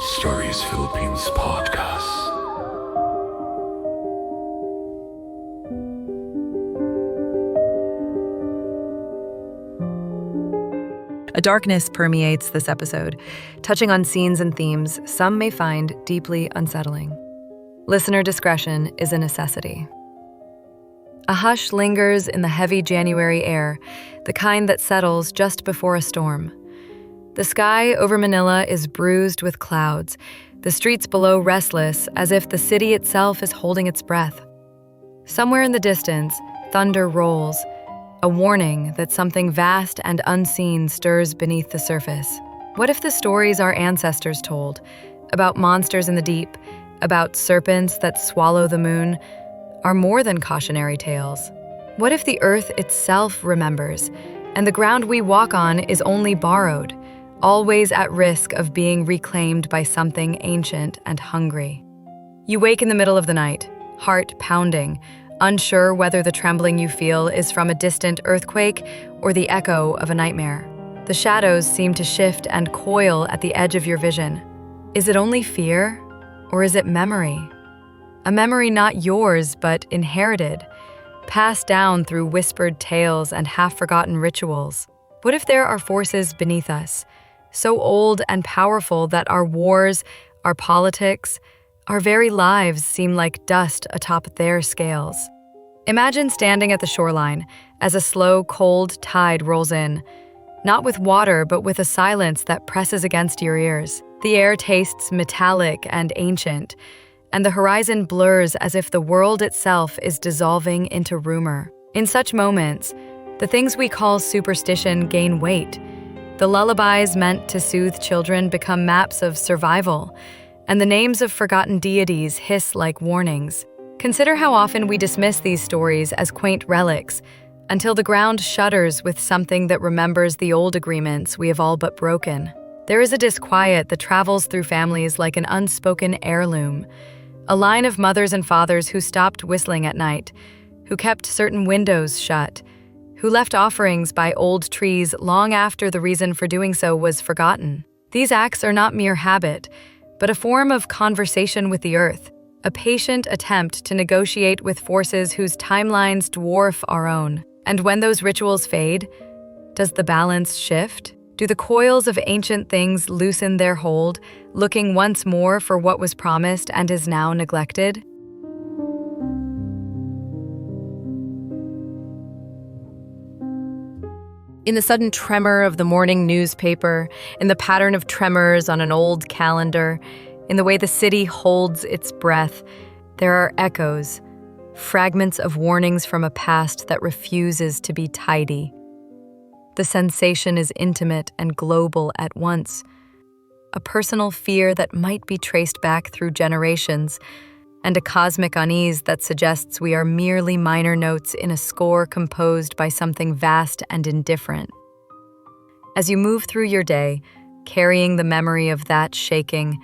Stories Philippines podcast. A darkness permeates this episode, touching on scenes and themes some may find deeply unsettling. Listener discretion is a necessity. A hush lingers in the heavy January air, the kind that settles just before a storm. The sky over Manila is bruised with clouds, the streets below restless, as if the city itself is holding its breath. Somewhere in the distance, thunder rolls, a warning that something vast and unseen stirs beneath the surface. What if the stories our ancestors told, about monsters in the deep, about serpents that swallow the moon, are more than cautionary tales? What if the earth itself remembers, and the ground we walk on is only borrowed, always at risk of being reclaimed by something ancient and hungry? You wake in the middle of the night, heart pounding, unsure whether the trembling you feel is from a distant earthquake or the echo of a nightmare. The shadows seem to shift and coil at the edge of your vision. Is it only fear, or is it memory? A memory not yours, but inherited, passed down through whispered tales and half-forgotten rituals. What if there are forces beneath us, so old and powerful that our wars, our politics, our very lives seem like dust atop their scales? Imagine standing at the shoreline as a slow, cold tide rolls in, not with water, but with a silence that presses against your ears. The air tastes metallic and ancient, and the horizon blurs as if the world itself is dissolving into rumor. In such moments, the things we call superstition gain weight. The lullabies meant to soothe children become maps of survival, and the names of forgotten deities hiss like warnings. Consider how often we dismiss these stories as quaint relics, until the ground shudders with something that remembers the old agreements we have all but broken. There is a disquiet that travels through families like an unspoken heirloom, a line of mothers and fathers who stopped whistling at night, who kept certain windows shut, who left offerings by old trees long after the reason for doing so was forgotten. These acts are not mere habit, but a form of conversation with the earth, a patient attempt to negotiate with forces whose timelines dwarf our own. And when those rituals fade, does the balance shift? Do the coils of ancient things loosen their hold, looking once more for what was promised and is now neglected? In the sudden tremor of the morning newspaper, in the pattern of tremors on an old calendar, in the way the city holds its breath, there are echoes, fragments of warnings from a past that refuses to be tidy. The sensation is intimate and global at once, a personal fear that might be traced back through generations, and a cosmic unease that suggests we are merely minor notes in a score composed by something vast and indifferent. As you move through your day, carrying the memory of that shaking,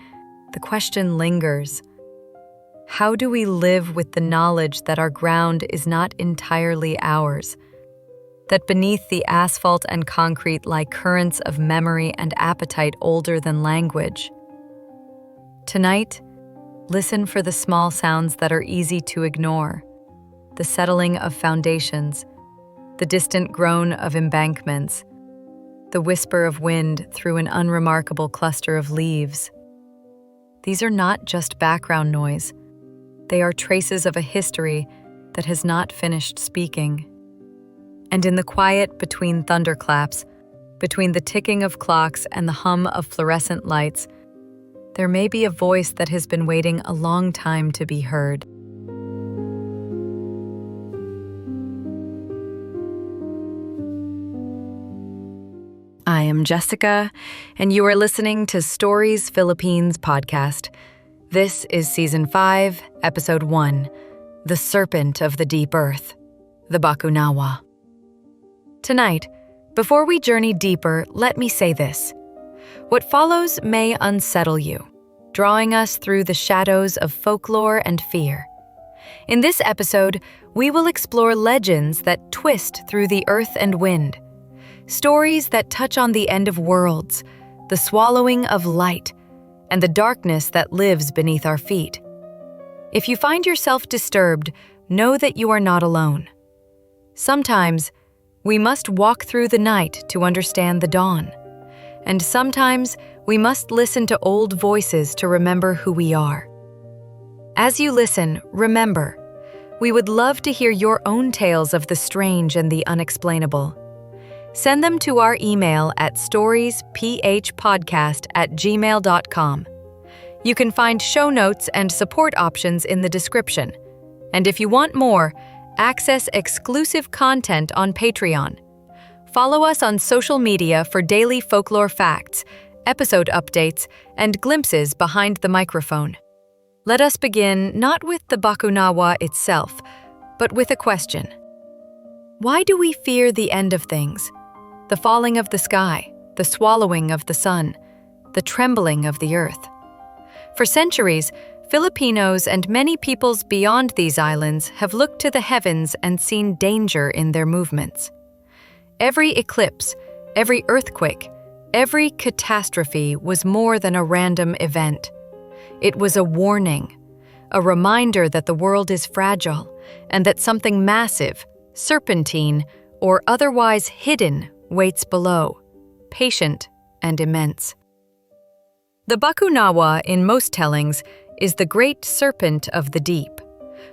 the question lingers. How do we live with the knowledge that our ground is not entirely ours? That beneath the asphalt and concrete lie currents of memory and appetite older than language? Tonight, listen for the small sounds that are easy to ignore, the settling of foundations, the distant groan of embankments, the whisper of wind through an unremarkable cluster of leaves. These are not just background noise. They are traces of a history that has not finished speaking. And in the quiet between thunderclaps, between the ticking of clocks and the hum of fluorescent lights, there may be a voice that has been waiting a long time to be heard. I am Jessica, and you are listening to Stories Philippines podcast. This is Season 5, Episode 1, The Serpent of the Deep Earth, the Bakunawa. Tonight, before we journey deeper, let me say this. What follows may unsettle you. drawing us through the shadows of folklore and fear. In this episode, we will explore legends that twist through the earth and wind, stories that touch on the end of worlds, the swallowing of light, and the darkness that lives beneath our feet. If you find yourself disturbed, know that you are not alone. Sometimes, we must walk through the night to understand the dawn. And sometimes, we must listen to old voices to remember who we are. As you listen, remember, we would love to hear your own tales of the strange and the unexplainable. Send them to our email at storiesphpodcast@gmail.com. You can find show notes and support options in the description. And if you want more, access exclusive content on Patreon. Follow us on social media for daily folklore facts, episode updates, and glimpses behind the microphone. Let us begin not with the Bakunawa itself, but with a question. Why do we fear the end of things? The falling of the sky, the swallowing of the sun, the trembling of the earth. For centuries, Filipinos and many peoples beyond these islands have looked to the heavens and seen danger in their movements. Every eclipse, every earthquake, every catastrophe was more than a random event. It was a warning, a reminder that the world is fragile and that something massive, serpentine, or otherwise hidden waits below, patient and immense. The Bakunawa, in most tellings, is the great serpent of the deep,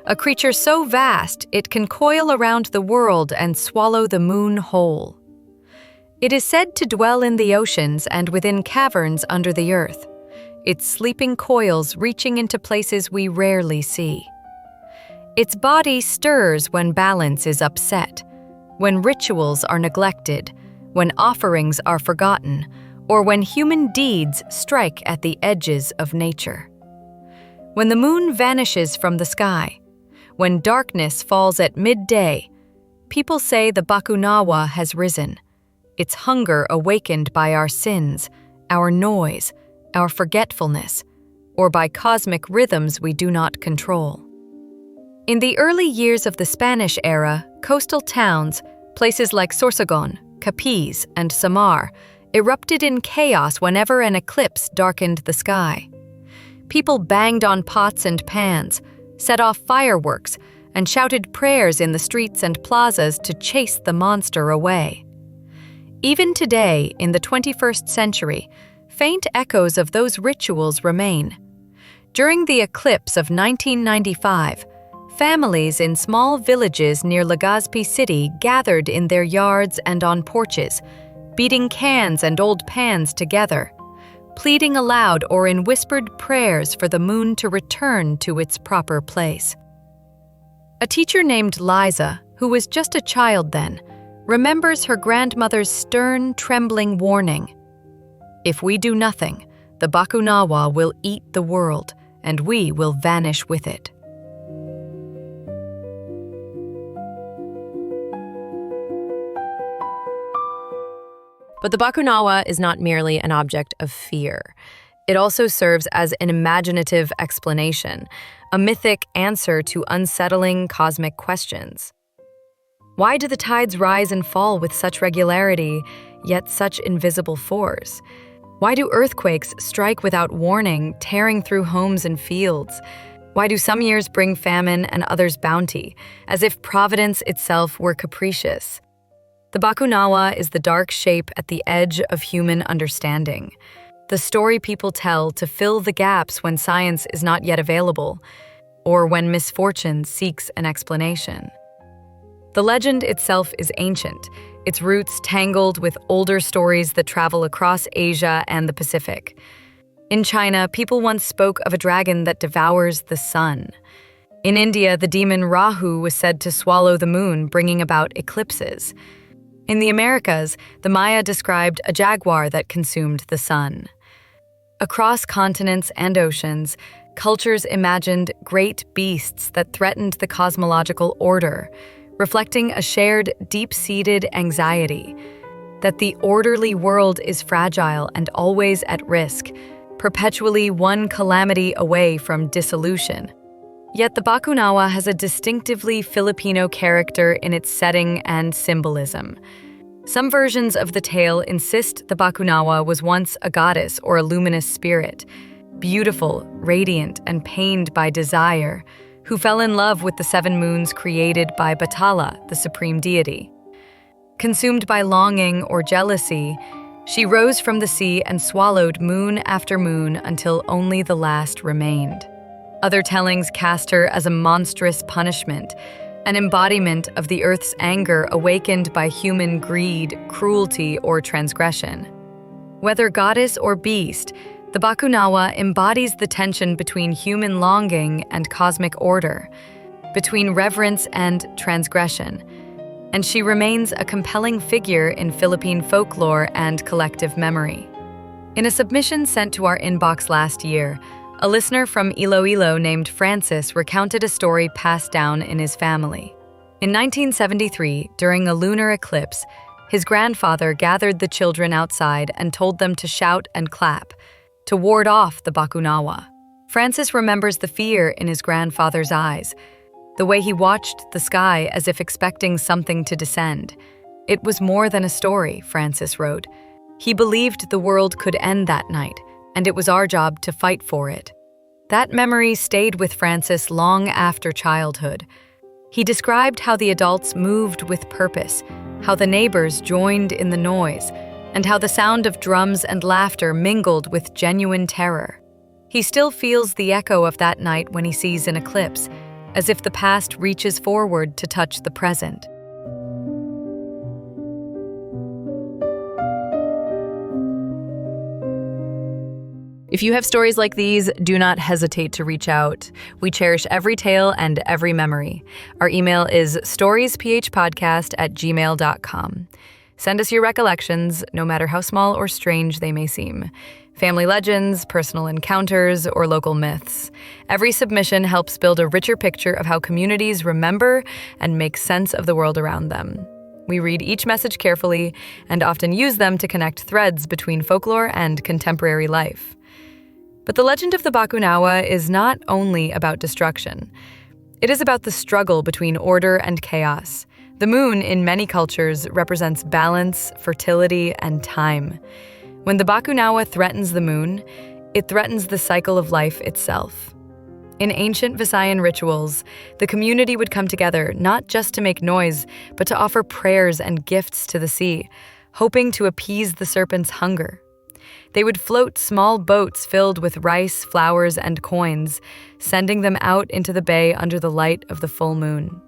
a creature so vast it can coil around the world and swallow the moon whole. It is said to dwell in the oceans and within caverns under the earth, its sleeping coils reaching into places we rarely see. Its body stirs when balance is upset, when rituals are neglected, when offerings are forgotten, or when human deeds strike at the edges of nature. When the moon vanishes from the sky, when darkness falls at midday, people say the Bakunawa has risen, its hunger awakened by our sins, our noise, our forgetfulness, or by cosmic rhythms we do not control. In the early years of the Spanish era, coastal towns, places like Sorsogon, Capiz, and Samar, erupted in chaos whenever an eclipse darkened the sky. People banged on pots and pans, set off fireworks, and shouted prayers in the streets and plazas to chase the monster away. Even today, in the 21st century, faint echoes of those rituals remain. During the eclipse of 1995, families in small villages near Legazpi City gathered in their yards and on porches, beating cans and old pans together, pleading aloud or in whispered prayers for the moon to return to its proper place. A teacher named Liza, who was just a child then, remembers her grandmother's stern, trembling warning. If we do nothing, the Bakunawa will eat the world, and we will vanish with it. But the Bakunawa is not merely an object of fear. It also serves as an imaginative explanation, a mythic answer to unsettling cosmic questions. Why do the tides rise and fall with such regularity, yet such invisible force? Why do earthquakes strike without warning, tearing through homes and fields? Why do some years bring famine and others bounty, as if providence itself were capricious? The Bakunawa is the dark shape at the edge of human understanding, the story people tell to fill the gaps when science is not yet available, or when misfortune seeks an explanation. The legend itself is ancient, its roots tangled with older stories that travel across Asia and the Pacific. In China, people once spoke of a dragon that devours the sun. In India, the demon Rahu was said to swallow the moon, bringing about eclipses. In the Americas, the Maya described a jaguar that consumed the sun. Across continents and oceans, cultures imagined great beasts that threatened the cosmological order, reflecting a shared, deep-seated anxiety that the orderly world is fragile and always at risk, perpetually one calamity away from dissolution. Yet the Bakunawa has a distinctively Filipino character in its setting and symbolism. Some versions of the tale insist the Bakunawa was once a goddess or a luminous spirit, beautiful, radiant, and pained by desire, who fell in love with the 7 moons created by Bathala, the supreme deity. Consumed by longing or jealousy, she rose from the sea and swallowed moon after moon until only the last remained. Other tellings cast her as a monstrous punishment, an embodiment of the earth's anger awakened by human greed, cruelty, or transgression. Whether goddess or beast, the Bakunawa embodies the tension between human longing and cosmic order, between reverence and transgression, and she remains a compelling figure in Philippine folklore and collective memory. In a submission sent to our inbox last year, a listener from Iloilo named Francis recounted a story passed down in his family. In 1973, during a lunar eclipse, his grandfather gathered the children outside and told them to shout and clap, to ward off the Bakunawa. Francis remembers the fear in his grandfather's eyes, the way he watched the sky as if expecting something to descend. It was more than a story, Francis wrote. He believed the world could end that night, and it was our job to fight for it. That memory stayed with Francis long after childhood. He described how the adults moved with purpose, how the neighbors joined in the noise, and how the sound of drums and laughter mingled with genuine terror. He still feels the echo of that night when he sees an eclipse, as if the past reaches forward to touch the present. If you have stories like these, do not hesitate to reach out. We cherish every tale and every memory. Our email is storiesphpodcast@gmail.com. Send us your recollections, no matter how small or strange they may seem. Family legends, personal encounters, or local myths. Every submission helps build a richer picture of how communities remember and make sense of the world around them. We read each message carefully and often use them to connect threads between folklore and contemporary life. But the legend of the Bakunawa is not only about destruction. It is about the struggle between order and chaos. The moon, in many cultures, represents balance, fertility, and time. When the Bakunawa threatens the moon, it threatens the cycle of life itself. In ancient Visayan rituals, the community would come together not just to make noise, but to offer prayers and gifts to the sea, hoping to appease the serpent's hunger. They would float small boats filled with rice, flowers, and coins, sending them out into the bay under the light of the full moon.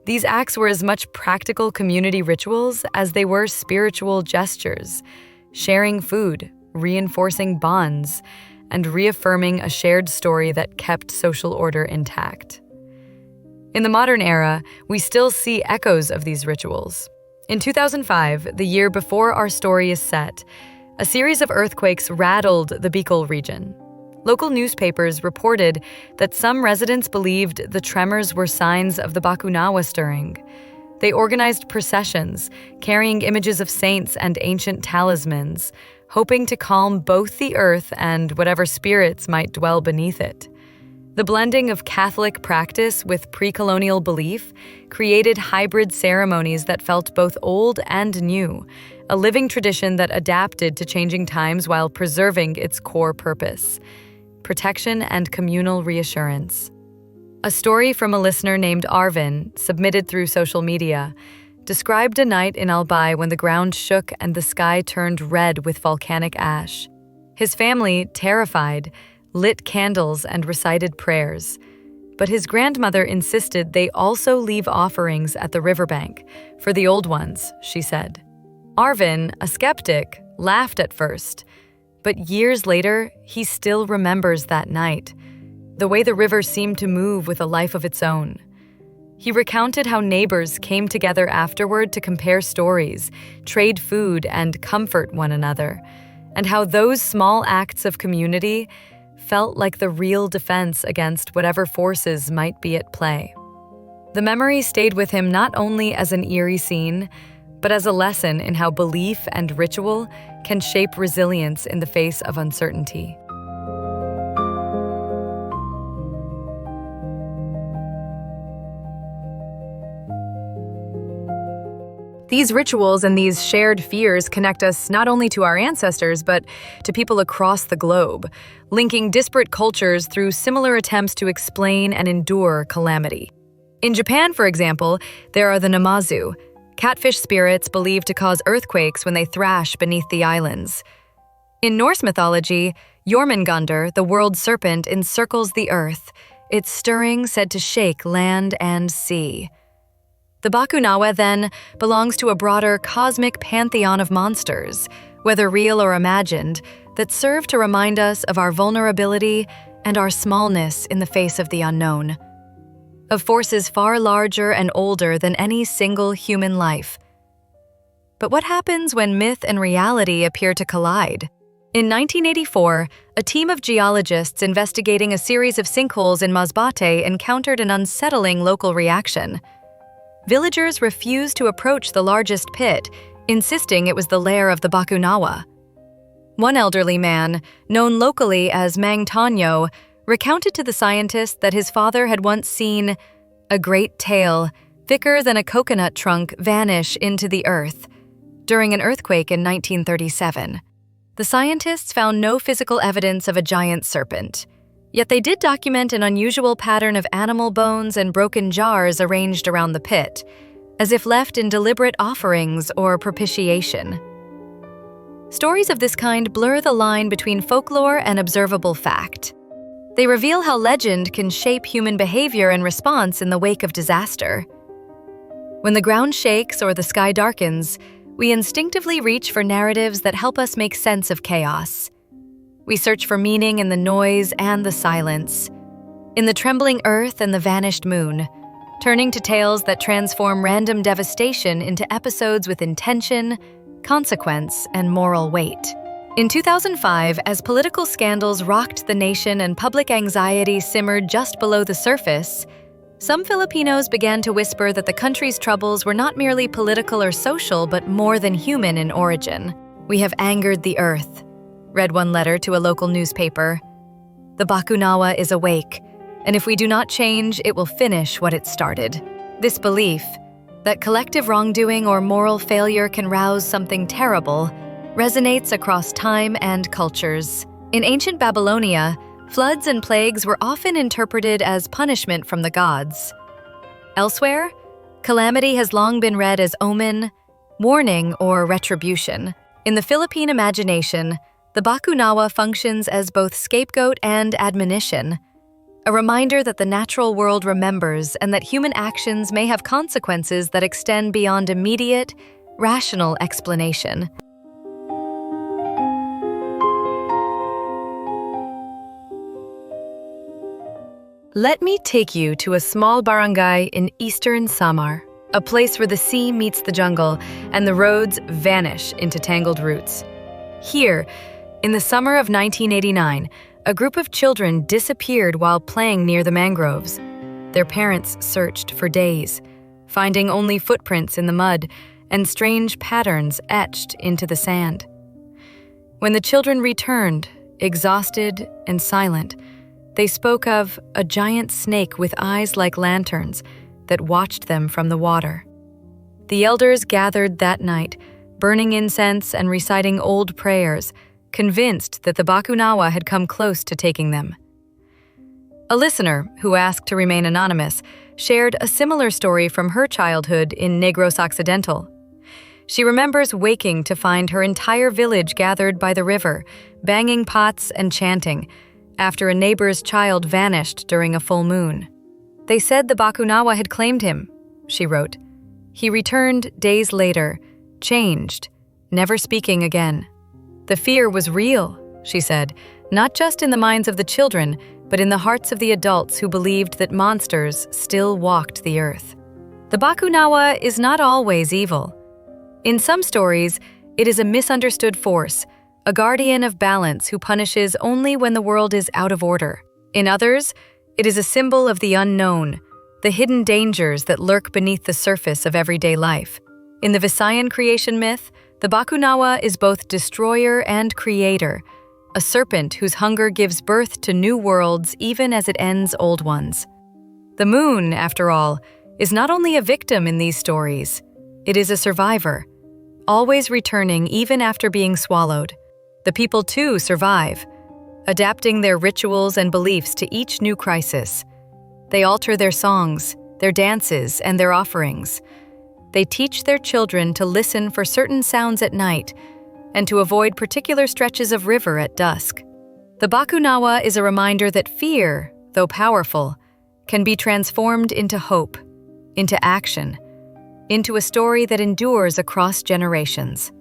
These acts were as much practical community rituals as they were spiritual gestures, sharing food, reinforcing bonds, and reaffirming a shared story that kept social order intact. In the modern era, we still see echoes of these rituals. In 2005, the year before our story is set, a series of earthquakes rattled the Bicol region. Local newspapers reported that some residents believed the tremors were signs of the Bakunawa stirring. They organized processions, carrying images of saints and ancient talismans, hoping to calm both the earth and whatever spirits might dwell beneath it. The blending of Catholic practice with pre-colonial belief created hybrid ceremonies that felt both old and new, a living tradition that adapted to changing times while preserving its core purpose: protection and communal reassurance. A story from a listener named Arvin, submitted through social media, described a night in Albay when the ground shook and the sky turned red with volcanic ash. His family, terrified, lit candles and recited prayers. But his grandmother insisted they also leave offerings at the riverbank, for the old ones, she said. Arvin, a skeptic, laughed at first, but years later, he still remembers that night, the way the river seemed to move with a life of its own. He recounted how neighbors came together afterward to compare stories, trade food, and comfort one another, and how those small acts of community felt like the real defense against whatever forces might be at play. The memory stayed with him not only as an eerie scene, but as a lesson in how belief and ritual can shape resilience in the face of uncertainty. These rituals and these shared fears connect us not only to our ancestors, but to people across the globe, linking disparate cultures through similar attempts to explain and endure calamity. In Japan, for example, there are the Namazu, catfish spirits believed to cause earthquakes when they thrash beneath the islands. In Norse mythology, Jormungandr, the world serpent, encircles the earth, its stirring said to shake land and sea. The Bakunawa, then, belongs to a broader cosmic pantheon of monsters, whether real or imagined, that serve to remind us of our vulnerability and our smallness in the face of the unknown, of forces far larger and older than any single human life. But what happens when myth and reality appear to collide? In 1984, a team of geologists investigating a series of sinkholes in Masbate encountered an unsettling local reaction. Villagers refused to approach the largest pit, insisting it was the lair of the Bakunawa. One elderly man, known locally as Mang Tanyo, recounted to the scientists that his father had once seen a great tail, thicker than a coconut trunk, vanish into the earth during an earthquake in 1937. The scientists found no physical evidence of a giant serpent, yet they did document an unusual pattern of animal bones and broken jars arranged around the pit, as if left in deliberate offerings or propitiation. Stories of this kind blur the line between folklore and observable fact. They reveal how legend can shape human behavior and response in the wake of disaster. When the ground shakes or the sky darkens, we instinctively reach for narratives that help us make sense of chaos. We search for meaning in the noise and the silence, in the trembling earth and the vanished moon, turning to tales that transform random devastation into episodes with intention, consequence, and moral weight. In 2005, as political scandals rocked the nation and public anxiety simmered just below the surface, some Filipinos began to whisper that the country's troubles were not merely political or social, but more than human in origin. "We have angered the earth," read one letter to a local newspaper. "The Bakunawa is awake, and if we do not change, it will finish what it started." This belief, that collective wrongdoing or moral failure can rouse something terrible, resonates across time and cultures. In ancient Babylonia, floods and plagues were often interpreted as punishment from the gods. Elsewhere, calamity has long been read as omen, warning, or retribution. In the Philippine imagination, the Bakunawa functions as both scapegoat and admonition, a reminder that the natural world remembers and that human actions may have consequences that extend beyond immediate, rational explanation. Let me take you to a small barangay in eastern Samar, a place where the sea meets the jungle and the roads vanish into tangled roots. Here, in the summer of 1989, a group of children disappeared while playing near the mangroves. Their parents searched for days, finding only footprints in the mud and strange patterns etched into the sand. When the children returned, exhausted and silent, they spoke of a giant snake with eyes like lanterns that watched them from the water. The elders gathered that night, burning incense and reciting old prayers, convinced that the Bakunawa had come close to taking them. A listener, who asked to remain anonymous, shared a similar story from her childhood in Negros Occidental. She remembers waking to find her entire village gathered by the river, banging pots and chanting, after a neighbor's child vanished during a full moon. "They said the Bakunawa had claimed him," she wrote. "He returned days later, changed, never speaking again. The fear was real," she said, "not just in the minds of the children, but in the hearts of the adults who believed that monsters still walked the earth." The Bakunawa is not always evil. In some stories, it is a misunderstood force, a guardian of balance who punishes only when the world is out of order. In others, it is a symbol of the unknown, the hidden dangers that lurk beneath the surface of everyday life. In the Visayan creation myth, the Bakunawa is both destroyer and creator, a serpent whose hunger gives birth to new worlds even as it ends old ones. The moon, after all, is not only a victim in these stories, It is a survivor, always returning even after being swallowed. The people too survive, adapting their rituals and beliefs to each new crisis. They alter their songs, their dances, and their offerings. They teach their children to listen for certain sounds at night and to avoid particular stretches of river at dusk. The Bakunawa is a reminder that fear, though powerful, can be transformed into hope, into action, into a story that endures across generations.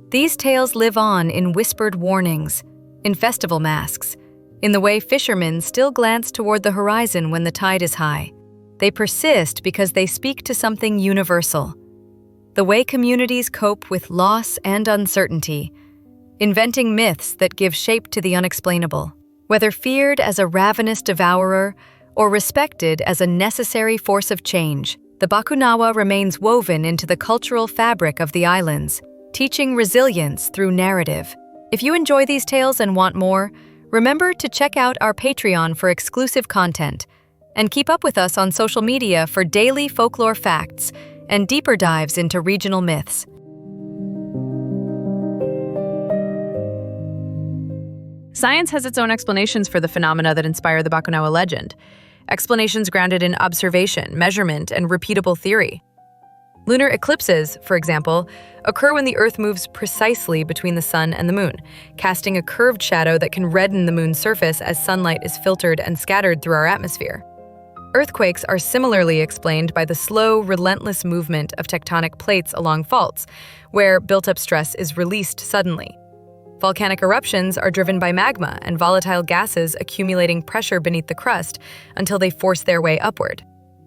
These tales live on in whispered warnings, in festival masks, in the way fishermen still glance toward the horizon when the tide is high. They persist because they speak to something universal, the way communities cope with loss and uncertainty, inventing myths that give shape to the unexplainable. Whether feared as a ravenous devourer or respected as a necessary force of change, the Bakunawa remains woven into the cultural fabric of the islands, teaching resilience through narrative. If you enjoy these tales and want more, remember to check out our Patreon for exclusive content, and keep up with us on social media for daily folklore facts and deeper dives into regional myths. Science has its own explanations for the phenomena that inspire the Bakunawa legend, explanations grounded in observation, measurement, and repeatable theory. Lunar eclipses, for example, occur when the Earth moves precisely between the Sun and the Moon, casting a curved shadow that can redden the Moon's surface as sunlight is filtered and scattered through our atmosphere. Earthquakes are similarly explained by the slow, relentless movement of tectonic plates along faults, where built-up stress is released suddenly. Volcanic eruptions are driven by magma and volatile gases accumulating pressure beneath the crust until they force their way upward.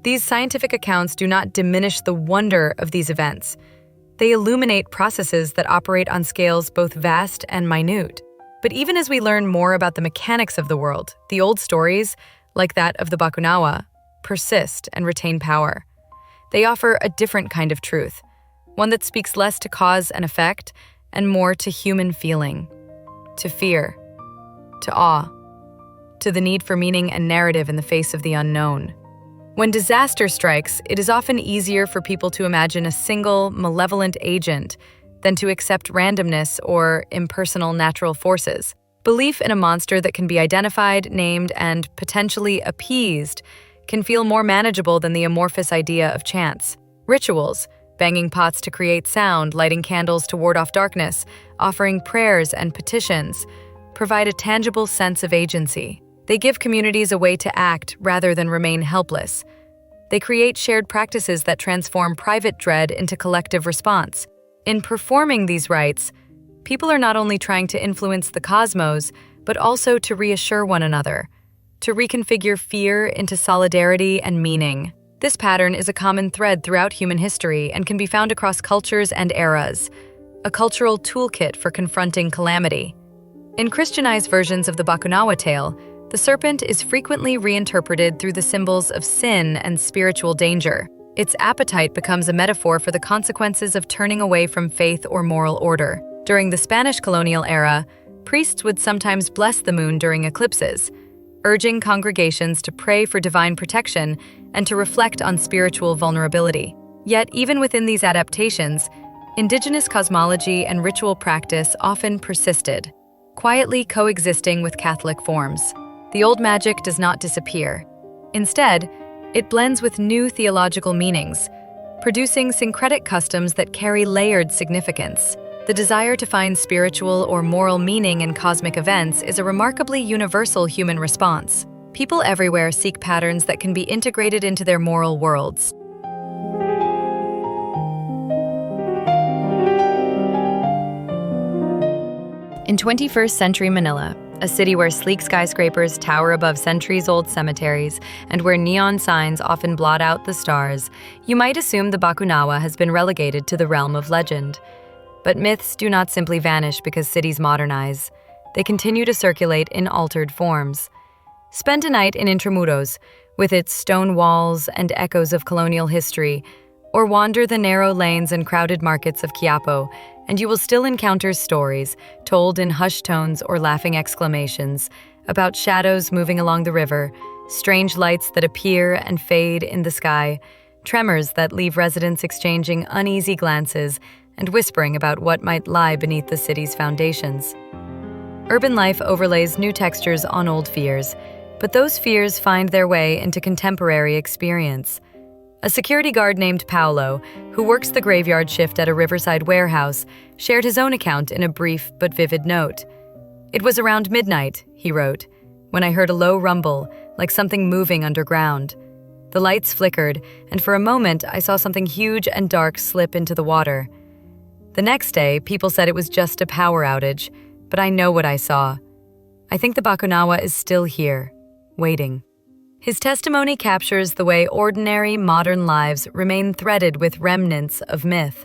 These scientific accounts do not diminish the wonder of these events. They illuminate processes that operate on scales both vast and minute. But even as we learn more about the mechanics of the world, the old stories, like that of the Bakunawa, persist and retain power. They offer a different kind of truth, one that speaks less to cause and effect and more to human feeling, to fear, to awe, to the need for meaning and narrative in the face of the unknown. When disaster strikes, it is often easier for people to imagine a single, malevolent agent than to accept randomness or impersonal natural forces. Belief in a monster that can be identified, named, and potentially appeased can feel more manageable than the amorphous idea of chance. Rituals, banging pots to create sound, lighting candles to ward off darkness, offering prayers and petitions, provide a tangible sense of agency. They give communities a way to act rather than remain helpless. They create shared practices that transform private dread into collective response. In performing these rites, people are not only trying to influence the cosmos, but also to reassure one another, to reconfigure fear into solidarity and meaning. This pattern is a common thread throughout human history and can be found across cultures and eras, a cultural toolkit for confronting calamity. In Christianized versions of the Bakunawa tale, the serpent is frequently reinterpreted through the symbols of sin and spiritual danger. Its appetite becomes a metaphor for the consequences of turning away from faith or moral order. During the Spanish colonial era, priests would sometimes bless the moon during eclipses, urging congregations to pray for divine protection and to reflect on spiritual vulnerability. Yet, even within these adaptations, indigenous cosmology and ritual practice often persisted, quietly coexisting with Catholic forms. The old magic does not disappear. Instead, it blends with new theological meanings, producing syncretic customs that carry layered significance. The desire to find spiritual or moral meaning in cosmic events is a remarkably universal human response. People everywhere seek patterns that can be integrated into their moral worlds. In 21st century Manila, a city where sleek skyscrapers tower above centuries-old cemeteries and where neon signs often blot out the stars, you might assume the Bakunawa has been relegated to the realm of legend. But myths do not simply vanish because cities modernize. They continue to circulate in altered forms. Spend a night in Intramuros, with its stone walls and echoes of colonial history, or wander the narrow lanes and crowded markets of Quiapo, and you will still encounter stories, told in hushed tones or laughing exclamations, about shadows moving along the river, strange lights that appear and fade in the sky, tremors that leave residents exchanging uneasy glances and whispering about what might lie beneath the city's foundations. Urban life overlays new textures on old fears, but those fears find their way into contemporary experience. A security guard named Paolo, who works the graveyard shift at a riverside warehouse, shared his own account in a brief but vivid note. "It was around midnight," he wrote, "when I heard a low rumble, like something moving underground. The lights flickered, and for a moment I saw something huge and dark slip into the water. The next day, people said it was just a power outage, but I know what I saw. I think the Bakunawa is still here, waiting." His testimony captures the way ordinary, modern lives remain threaded with remnants of myth.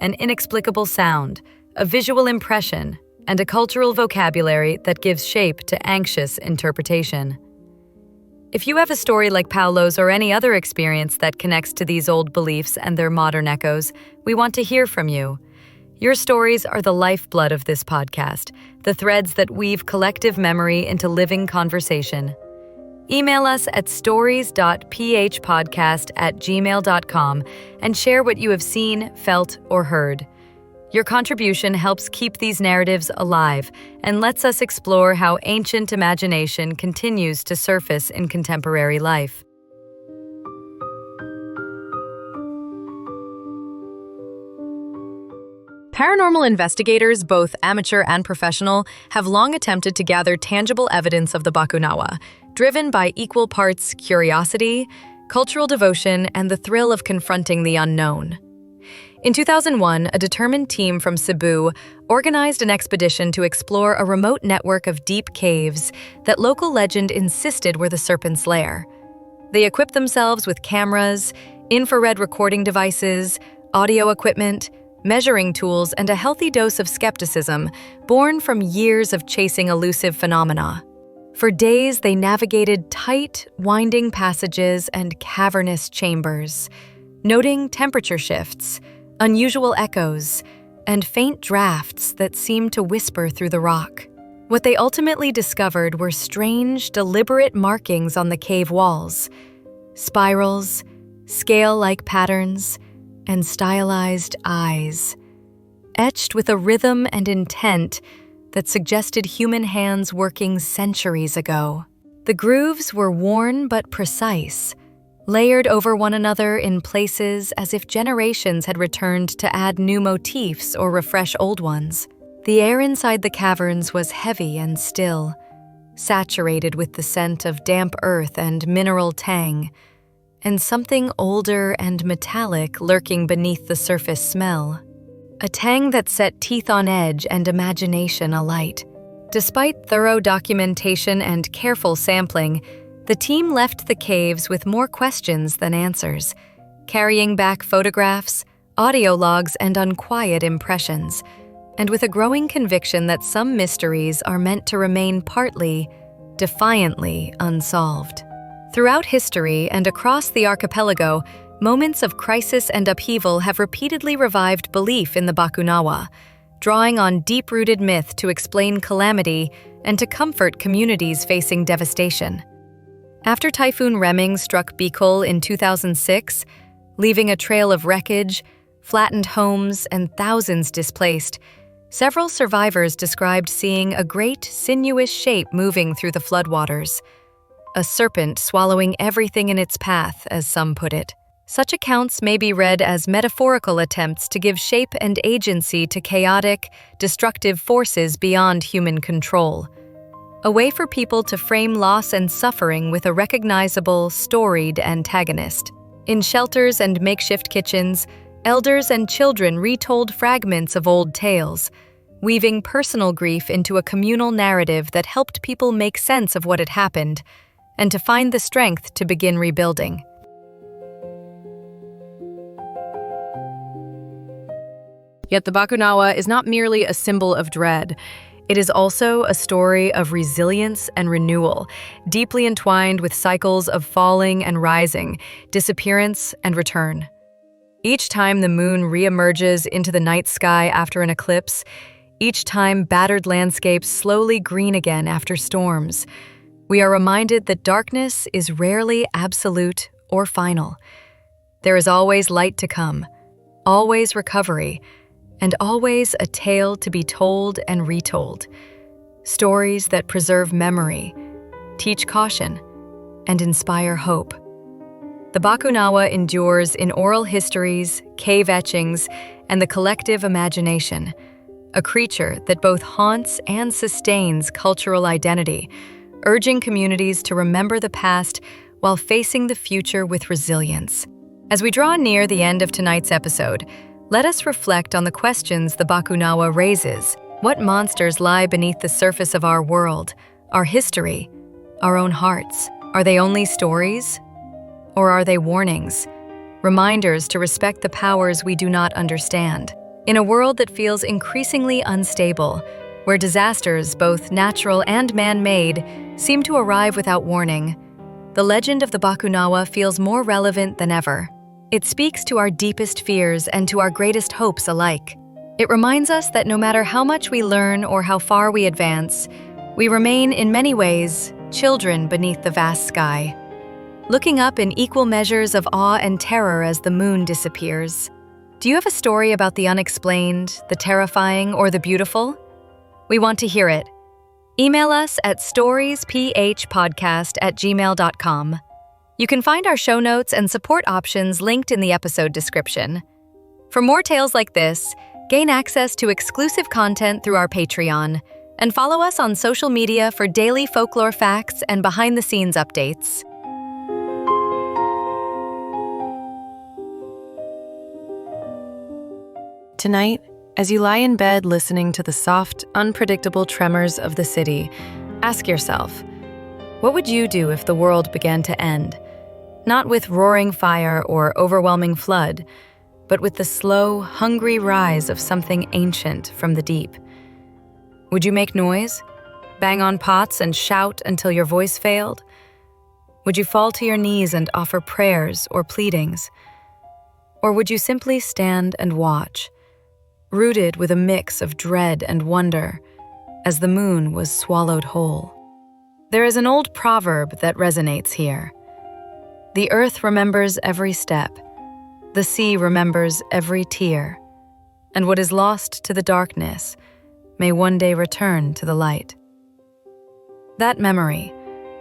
An inexplicable sound, a visual impression, and a cultural vocabulary that gives shape to anxious interpretation. If you have a story like Paolo's or any other experience that connects to these old beliefs and their modern echoes, we want to hear from you. Your stories are the lifeblood of this podcast, the threads that weave collective memory into living conversation. Email us at stories.phpodcast@gmail.com and share what you have seen, felt, or heard. Your contribution helps keep these narratives alive and lets us explore how ancient imagination continues to surface in contemporary life. Paranormal investigators, both amateur and professional, have long attempted to gather tangible evidence of the Bakunawa, driven by equal parts curiosity, cultural devotion, and the thrill of confronting the unknown. In 2001, a determined team from Cebu organized an expedition to explore a remote network of deep caves that local legend insisted were the Serpent's lair. They equipped themselves with cameras, infrared recording devices, audio equipment, measuring tools, and a healthy dose of skepticism born from years of chasing elusive phenomena. For days, they navigated tight, winding passages and cavernous chambers, noting temperature shifts, unusual echoes, and faint drafts that seemed to whisper through the rock. What they ultimately discovered were strange, deliberate markings on the cave walls, spirals, scale-like patterns, and stylized eyes, etched with a rhythm and intent that suggested human hands working centuries ago. The grooves were worn but precise, layered over one another in places as if generations had returned to add new motifs or refresh old ones. The air inside the caverns was heavy and still, saturated with the scent of damp earth and mineral tang, and something older and metallic lurking beneath the surface smell. A tang that set teeth on edge and imagination alight. Despite thorough documentation and careful sampling, the team left the caves with more questions than answers, carrying back photographs, audio logs, and unquiet impressions, and with a growing conviction that some mysteries are meant to remain partly, defiantly unsolved. Throughout history and across the archipelago, moments of crisis and upheaval have repeatedly revived belief in the Bakunawa, drawing on deep-rooted myth to explain calamity and to comfort communities facing devastation. After Typhoon Remming struck Bicol in 2006, leaving a trail of wreckage, flattened homes, and thousands displaced, several survivors described seeing a great, sinuous shape moving through the floodwaters. A serpent swallowing everything in its path, as some put it. Such accounts may be read as metaphorical attempts to give shape and agency to chaotic, destructive forces beyond human control. A way for people to frame loss and suffering with a recognizable, storied antagonist. In shelters and makeshift kitchens, elders and children retold fragments of old tales, weaving personal grief into a communal narrative that helped people make sense of what had happened and to find the strength to begin rebuilding. Yet the Bakunawa is not merely a symbol of dread. It is also a story of resilience and renewal, deeply entwined with cycles of falling and rising, disappearance and return. Each time the moon reemerges into the night sky after an eclipse, each time battered landscapes slowly green again after storms, we are reminded that darkness is rarely absolute or final. There is always light to come, always recovery, and always a tale to be told and retold. Stories that preserve memory, teach caution, and inspire hope. The Bakunawa endures in oral histories, cave etchings, and the collective imagination, a creature that both haunts and sustains cultural identity, urging communities to remember the past while facing the future with resilience. As we draw near the end of tonight's episode, let us reflect on the questions the Bakunawa raises. What monsters lie beneath the surface of our world, our history, our own hearts? Are they only stories? Or are they warnings, reminders to respect the powers we do not understand? In a world that feels increasingly unstable, where disasters, both natural and man-made, seem to arrive without warning, the legend of the Bakunawa feels more relevant than ever. It speaks to our deepest fears and to our greatest hopes alike. It reminds us that no matter how much we learn or how far we advance, we remain, in many ways, children beneath the vast sky, looking up in equal measures of awe and terror as the moon disappears. Do you have a story about the unexplained, the terrifying, or the beautiful? We want to hear it. Email us at storiesphpodcast@gmail.com. You can find our show notes and support options linked in the episode description. For more tales like this, gain access to exclusive content through our Patreon, and follow us on social media for daily folklore facts and behind-the-scenes updates. Tonight, as you lie in bed listening to the soft, unpredictable tremors of the city, ask yourself, what would you do if the world began to end? Not with roaring fire or overwhelming flood, but with the slow, hungry rise of something ancient from the deep. Would you make noise, bang on pots and shout until your voice failed? Would you fall to your knees and offer prayers or pleadings? Or would you simply stand and watch, rooted with a mix of dread and wonder, as the moon was swallowed whole? There is an old proverb that resonates here. The earth remembers every step, the sea remembers every tear, and what is lost to the darkness may one day return to the light. That memory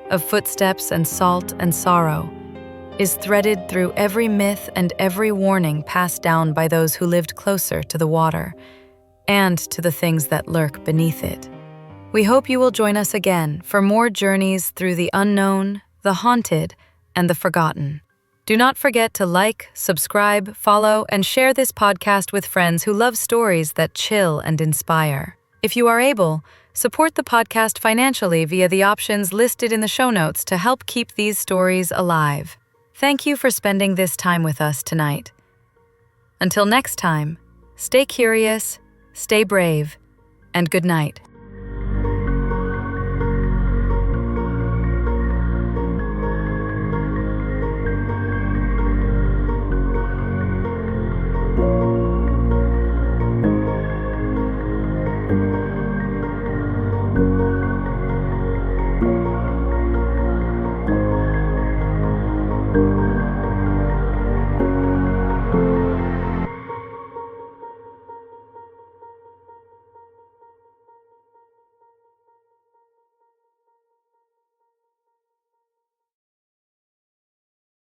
of footsteps and salt and sorrow is threaded through every myth and every warning passed down by those who lived closer to the water and to the things that lurk beneath it. We hope you will join us again for more journeys through the unknown, the haunted, and the forgotten. Do not forget to like, subscribe, follow, and share this podcast with friends who love stories that chill and inspire. If you are able, support the podcast financially via the options listed in the show notes to help keep these stories alive. Thank you for spending this time with us tonight. Until next time, stay curious, stay brave, and good night.